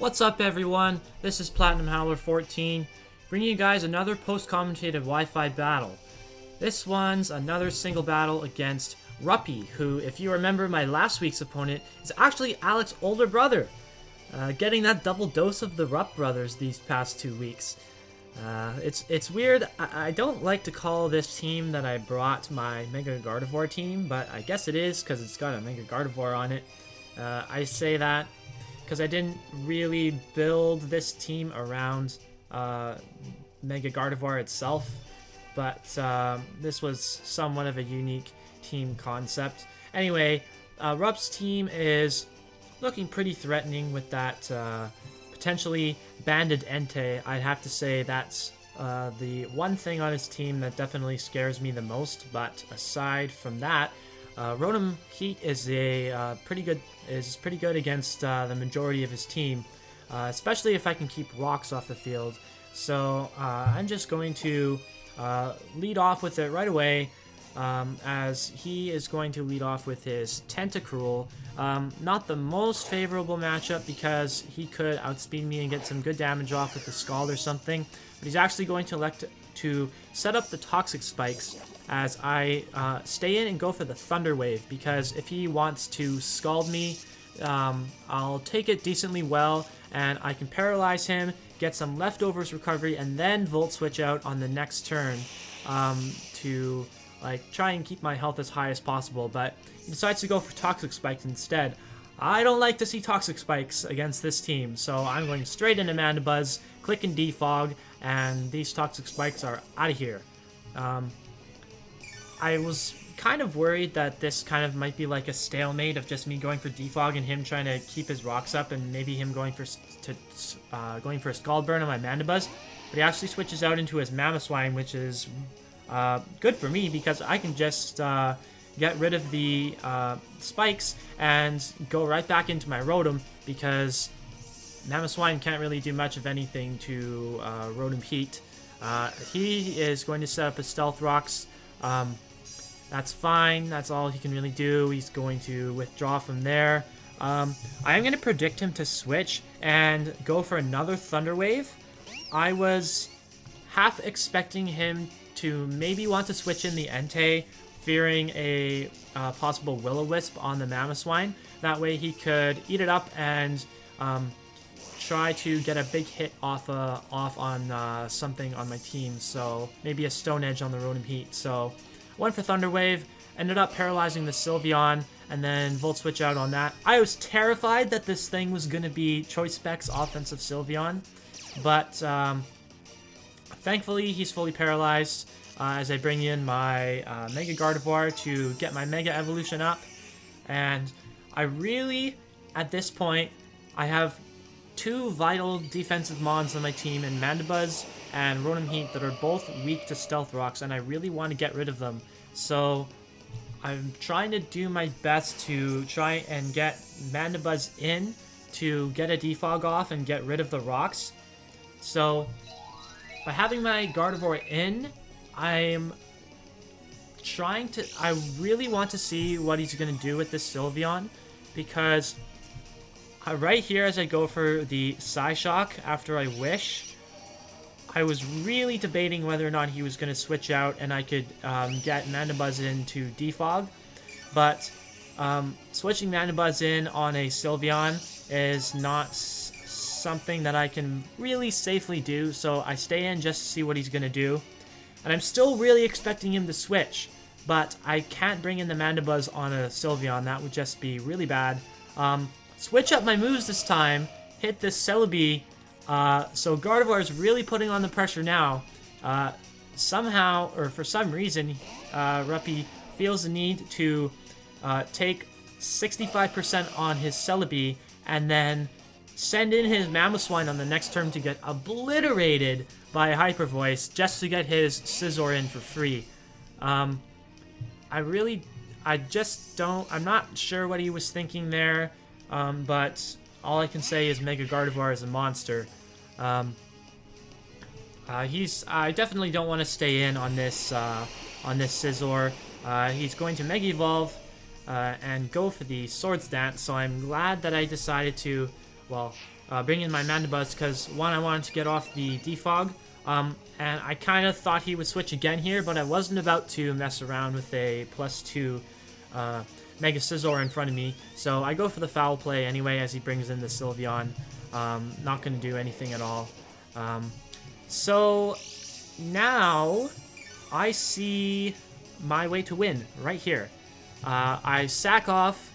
What's up everyone, this is Platinum Howler 14, bringing you guys another post-commentated Wi-Fi battle. This one's another single battle against Ruppy, who, if you remember my last week's opponent, is actually Alex's older brother. Getting that double dose of the Rupp brothers these past 2 weeks. It's weird, I don't like to call this team that I brought my Mega Gardevoir team, but I guess it is because it's got a Mega Gardevoir on it. I say that because I didn't really build this team around Mega Gardevoir itself, but this was somewhat of a unique team concept. Anyway, Rupp's team is looking pretty threatening with that potentially banded Entei. I'd have to say that's the one thing on his team that definitely scares me the most, but aside from that, Rotom Heat is pretty good against the majority of his team, especially if I can keep rocks off the field. So I'm just going to lead off with it right away, as he is going to lead off with his Tentacruel. Not the most favorable matchup because he could outspeed me and get some good damage off with the Scald or something, but he's actually going to elect to set up the Toxic Spikes as I stay in and go for the Thunder Wave, because if he wants to Scald me, I'll take it decently well and I can paralyze him, get some leftovers recovery, and then Volt Switch out on the next turn to try and keep my health as high as possible. But he decides to go for Toxic Spikes instead. I don't like to see Toxic Spikes against this team, so I'm going straight into Mandibuzz, click and Defog, and these Toxic Spikes are out of here. I was kind of worried that this kind of might be like a stalemate of just me going for Defog and him trying to keep his rocks up, and maybe him going for a Scald Burn on my Mandibuzz. But he actually switches out into his Mamoswine, which is good for me because I can just get rid of the spikes and go right back into my Rotom, because Mamoswine can't really do much of anything to Rotom Heat. He is going to set up his Stealth Rocks. That's fine. That's all he can really do. He's going to withdraw from there. I am going to predict him to switch and go for another Thunder Wave. I was half expecting him to maybe want to switch in the Entei, fearing a possible Will-O-Wisp on the Mamoswine. That way he could eat it up and try to get a big hit off on something on my team. So maybe a Stone Edge on the Rotom Heat. So went for Thunder Wave, ended up paralyzing the Sylveon, and then Volt Switch out on that. I was terrified that this thing was going to be Choice Specs offensive Sylveon, but thankfully he's fully paralyzed as I bring in my Mega Gardevoir to get my Mega Evolution up. And I really, at this point, I have two vital defensive mons on my team in Mandibuzz and Rotom Heat that are both weak to Stealth Rocks, and I really want to get rid of them. So I'm trying to do my best to try and get Mandibuzz in to get a Defog off and get rid of the rocks. So by having my Gardevoir in, I really want to see what he's going to do with this Sylveon, because right here as I go for the Psyshock after I Wish, I was really debating whether or not he was going to switch out and I could get Mandibuzz into Defog. But switching Mandibuzz in on a Sylveon is not something that I can really safely do, so I stay in just to see what he's going to do. And I'm still really expecting him to switch, but I can't bring in the Mandibuzz on a Sylveon. That would just be really bad. Switch up my moves this time, hit this Celebi, so Gardevoir is really putting on the pressure now. Somehow, or for some reason, Ruppy feels the need to take 65% on his Celebi and then send in his Mamoswine on the next turn to get obliterated by a Hyper Voice just to get his Scizor in for free. I'm not sure what he was thinking there. But all I can say is Mega Gardevoir is a monster. I definitely don't want to stay in on this Scizor. He's going to Mega Evolve and go for the Swords Dance. So I'm glad that I decided to, well, bring in my Mandibuzz because, one, I wanted to get off the defog, and I kind of thought he would switch again here, but I wasn't about to mess around with a +2 Mega Scizor in front of me, so I go for the foul play anyway as he brings in the Sylveon. Not going to do anything at all. So now I see my way to win right here. I sack off.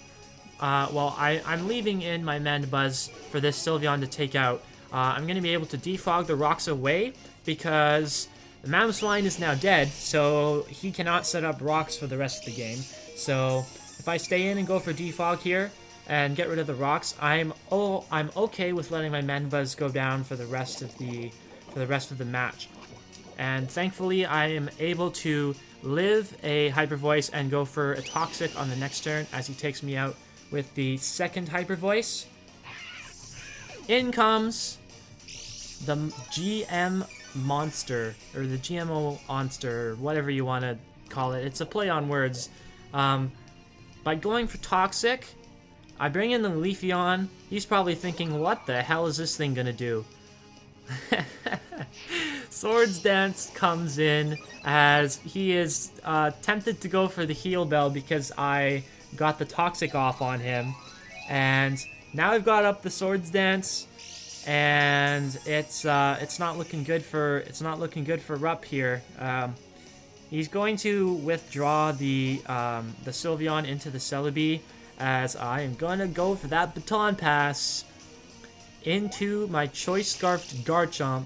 I'm leaving in my Mandibuzz for this Sylveon to take out. I'm going to be able to defog the rocks away because the Mamoswine is now dead, so he cannot set up rocks for the rest of the game. So if I stay in and go for defog here and get rid of the rocks, I'm okay with letting my Mandibuzz go down for the rest of the match. And thankfully, I am able to live a Hyper Voice and go for a Toxic on the next turn as he takes me out with the second Hyper Voice. In comes the GM Monster, or the GMO Monster, whatever you want to call it. It's a play on words. By going for Toxic, I bring in the Leafeon. He's probably thinking, what the hell is this thing gonna do? Swords Dance comes in as he is tempted to go for the Heal Bell because I got the Toxic off on him, and now I've got up the Swords Dance, and it's not looking good for Rupp here. He's going to withdraw the Sylveon into the Celebi, as I am gonna go for that Baton Pass into my Choice Scarfed Garchomp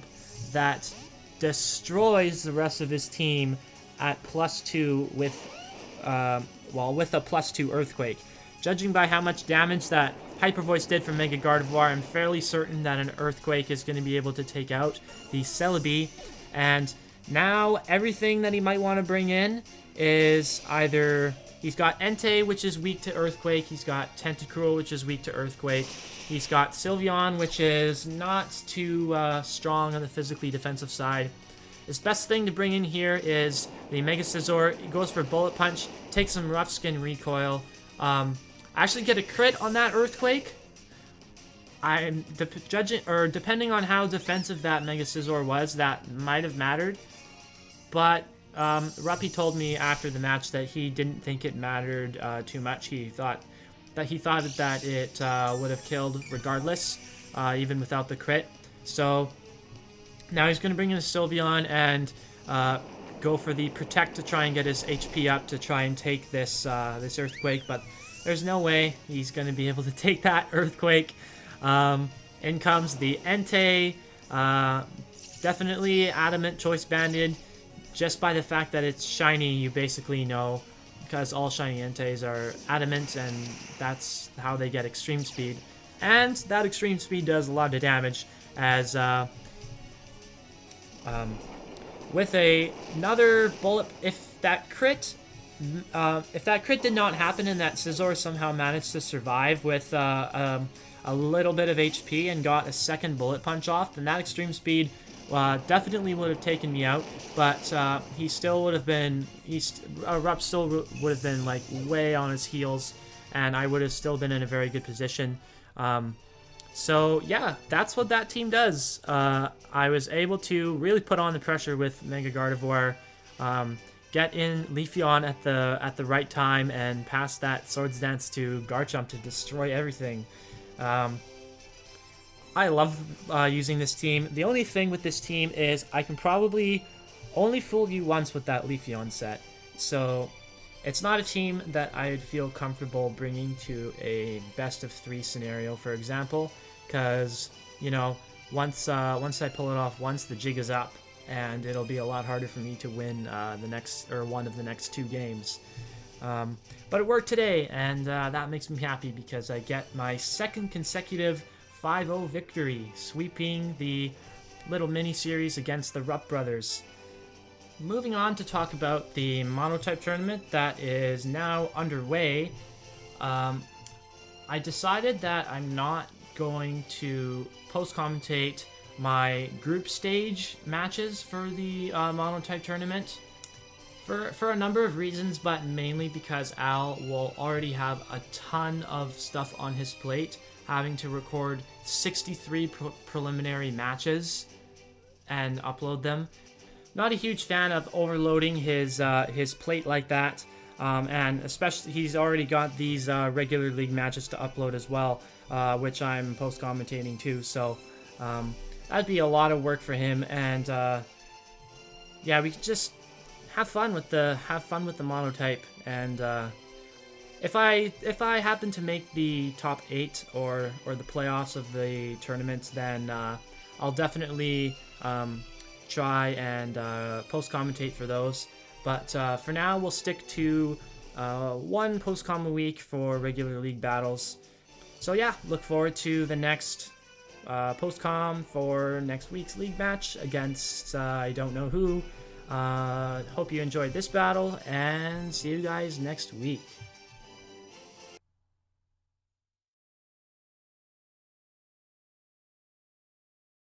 that destroys the rest of his team at +2 with a +2 Earthquake. Judging by how much damage that Hyper Voice did for Mega Gardevoir, I'm fairly certain that an Earthquake is going to be able to take out the Celebi. And now everything that he might want to bring in is either he's got Entei, which is weak to Earthquake. He's got Tentacruel, which is weak to Earthquake. He's got Sylveon, which is not too strong on the physically defensive side. His best thing to bring in here is the Mega Scizor. He goes for Bullet Punch, takes some Rough Skin Recoil. I actually get a crit on that Earthquake. Depending on how defensive that Mega Scizor was, that might have mattered. But Ruppy told me after the match that he didn't think it mattered too much. He thought that it would have killed regardless, even without the crit. So now he's going to bring in a Sylveon and go for the Protect to try and get his HP up to try and take this Earthquake, but there's no way he's going to be able to take that Earthquake. In comes the Entei, definitely Adamant Choice Banded. Just by the fact that it's shiny, you basically know, because all shiny Enteis are Adamant, and that's how they get Extreme Speed. And that Extreme Speed does a lot of damage, as with another bullet, if that crit did not happen and that Scizor somehow managed to survive with a little bit of HP and got a second Bullet Punch off, then that Extreme Speed definitely would have taken me out, but he still would have been, Rupp still would have been like way on his heels, and I would have still been in a very good position. So yeah, that's what that team does. I was able to really put on the pressure with Mega Gardevoir, get in Leafeon at the right time, and pass that Swords Dance to Garchomp to destroy everything. I love using this team. The only thing with this team is I can probably only fool you once with that Leafeon set. So it's not a team that I'd feel comfortable bringing to a best-of-3 scenario, for example, because, you know, once I pull it off once, the jig is up, and it'll be a lot harder for me to win one of the next 2 games. But it worked today, and that makes me happy because I get my second consecutive 5-0 victory, sweeping the little mini-series against the Rupp brothers. Moving on to talk about the Monotype tournament that is now underway, I decided that I'm not going to post-commentate my group stage matches for the Monotype tournament for a number of reasons, but mainly because Al will already have a ton of stuff on his plate having to record 63 preliminary matches and upload them. Not a huge fan of overloading his plate like that, and especially he's already got these regular league matches to upload as well, which I'm post commentating too. So that'd be a lot of work for him, and yeah, we could just have fun with the monotype. And if I happen to make the top 8 or the playoffs of the tournament, then I'll definitely try and post commentate for those. But for now, we'll stick to one post com a week for regular league battles. So yeah, look forward to the next post com for next week's league match against I don't know who. Hope you enjoyed this battle, and see you guys next week.